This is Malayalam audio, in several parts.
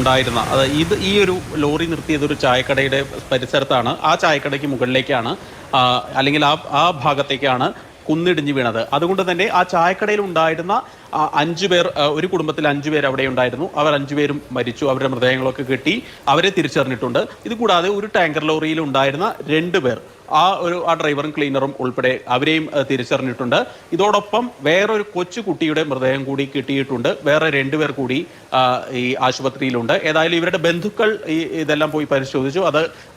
ഉണ്ടായിരുന്ന ഈ ഒരു ലോറി നിർത്തിയത് ഒരു ചായക്കടയുടെ പരിസരത്താണ്. ആ ചായക്കടയ്ക്ക് മുകളിലേക്കാണ് അല്ലെങ്കിൽ ആ ഭാഗത്തേക്കാണ് കുന്നിടിഞ്ഞ് വീണത്. അതുകൊണ്ട് തന്നെ ആ ചായക്കടയിൽ ഉണ്ടായിരുന്ന 5 പേർ, ഒരു കുടുംബത്തിൽ 5 പേർ അവിടെ ഉണ്ടായിരുന്നു. അവർ 5 പേരും മരിച്ചു. അവരുടെ മൃതദേഹങ്ങളൊക്കെ കിട്ടി, അവരെ തിരിച്ചറിഞ്ഞിട്ടുണ്ട്. ഇതുകൂടാതെ ഒരു ടാങ്കർ ലോറിയിൽ ഉണ്ടായിരുന്ന 2 പേർ, ആ ഡ്രൈവറും ക്ലീനറും ഉൾപ്പെടെ അവരെയും തിരിച്ചറിഞ്ഞിട്ടുണ്ട്. ഇതോടൊപ്പം വേറൊരു കൊച്ചു കുട്ടിയുടെ മൃതദേഹം കൂടി കിട്ടിയിട്ടുണ്ട്. വേറെ 2 പേർ കൂടി ഈ ആശുപത്രിയിലുണ്ട്. ഏതായാലും ഇവരുടെ ബന്ധുക്കൾ ഇതെല്ലാം പോയി പരിശോധിച്ചു.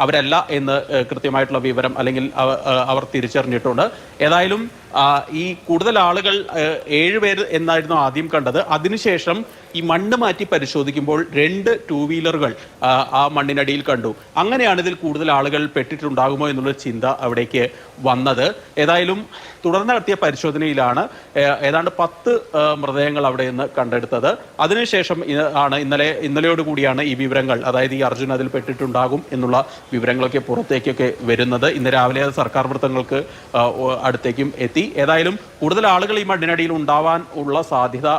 അവരല്ല എന്ന് കൃത്യമായിട്ടുള്ള വിവരം അല്ലെങ്കിൽ അവർ തിരിച്ചറിഞ്ഞിട്ടുണ്ട്. ഏതായാലും ഈ കൂടുതൽ ആളുകൾ 7 പേര് എന്നായിരുന്നു ആദ്യം കണ്ടത്. അതിനുശേഷം ഈ മണ്ണ് മാറ്റി പരിശോധിക്കുമ്പോൾ 2 2 വീലറുകൾ ആ മണ്ണിനടിയിൽ കണ്ടു. അങ്ങനെയാണ് ഇതിൽ കൂടുതൽ ആളുകൾ പെട്ടിട്ടുണ്ടാകുമോ എന്നുള്ള ചിന്ത അവിടേക്ക് വന്നത്. ഏതായാലും തുടർന്ന് നടത്തിയ പരിശോധനയിലാണ് ഏതാണ്ട് 10 മൃതദേഹങ്ങൾ അവിടെ നിന്ന് കണ്ടെടുത്തത്. അതിനുശേഷം ഇന്നലെയോടുകൂടിയാണ് ഈ വിവരങ്ങൾ, അതായത് ഈ അർജുൻ അതിൽ പെട്ടിട്ടുണ്ടാകും എന്നുള്ള വിവരങ്ങളൊക്കെ പുറത്തേക്കൊക്കെ വരുന്നത്. ഇന്ന് രാവിലെ അത് സർക്കാർ വൃത്തങ്ങൾക്ക് അടുത്തേക്കും എത്തി. ഏതായാലും കൂടുതൽ ആളുകൾ ഈ മണ്ണിനടിയിൽ ഉണ്ടാവാൻ ഉള്ള സാധ്യത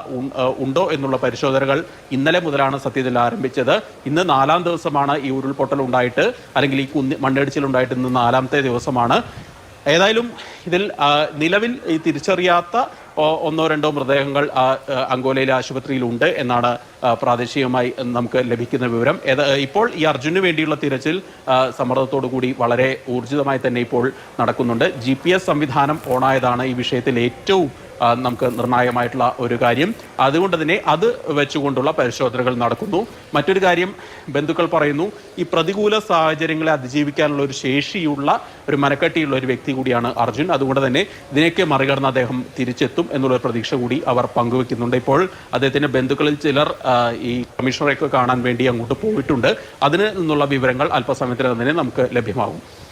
ഉണ്ടോ എന്നുള്ള പരിശോധനകൾ ഇന്നലെ മുതലാണ് സത്യത്തിൽ ആരംഭിച്ചത്. ഇന്ന് 4ാം ദിവസമാണ് ഈ ഉരുൾപൊട്ടൽ ഉണ്ടായിട്ട്, അല്ലെങ്കിൽ ഈ മണ്ണിടിച്ചിൽ ഉണ്ടായിട്ട് ഇന്ന് 4ാമത്തെ ദിവസമാണ്. ഏതായാലും ഇതിൽ നിലവിൽ ഈ തിരിച്ചറിയാത്ത 1-2 മൃതദേഹങ്ങൾ അങ്കോലയിലെ ആശുപത്രിയിലുണ്ട് എന്നാണ് പ്രാദേശികമായി നമുക്ക് ലഭിക്കുന്ന വിവരം. ഇപ്പോൾ ഈ അർജുന് വേണ്ടിയുള്ള തിരച്ചിൽ സമ്മർദ്ദത്തോടു കൂടി വളരെ ഊർജിതമായി തന്നെ ഇപ്പോൾ നടക്കുന്നുണ്ട്. GPS സംവിധാനം ഓണായതാണ് ഈ വിഷയത്തിൽ ഏറ്റവും നമുക്ക് നിർണായകമായിട്ടുള്ള ഒരു കാര്യം. അതുകൊണ്ട് തന്നെ അത് വെച്ചുകൊണ്ടുള്ള പരിശോധനകൾ നടക്കുന്നു. മറ്റൊരു കാര്യം ബന്ധുക്കൾ പറയുന്നു, ഈ പ്രതികൂല സാഹചര്യങ്ങളെ അതിജീവിക്കാനുള്ള ഒരു ശേഷിയുള്ള, ഒരു മനക്കെട്ടിയുള്ള ഒരു വ്യക്തി കൂടിയാണ് അർജുൻ. അതുകൊണ്ട് തന്നെ ഇതിനൊക്കെ മറികടന്ന് അദ്ദേഹം തിരിച്ചെത്തും എന്നുള്ള പ്രതീക്ഷ കൂടി അവർ പങ്കുവെക്കുന്നുണ്ട്. ഇപ്പോൾ അദ്ദേഹത്തിന്റെ ബന്ധുക്കളിൽ ചിലർ ഈ കമ്മീഷണറെയൊക്കെ കാണാൻ വേണ്ടി അങ്ങോട്ട് പോയിട്ടുണ്ട്. അതിന് നിന്നുള്ള വിവരങ്ങൾ അല്പസമയത്തിനകം തന്നെ നമുക്ക് ലഭ്യമാകും.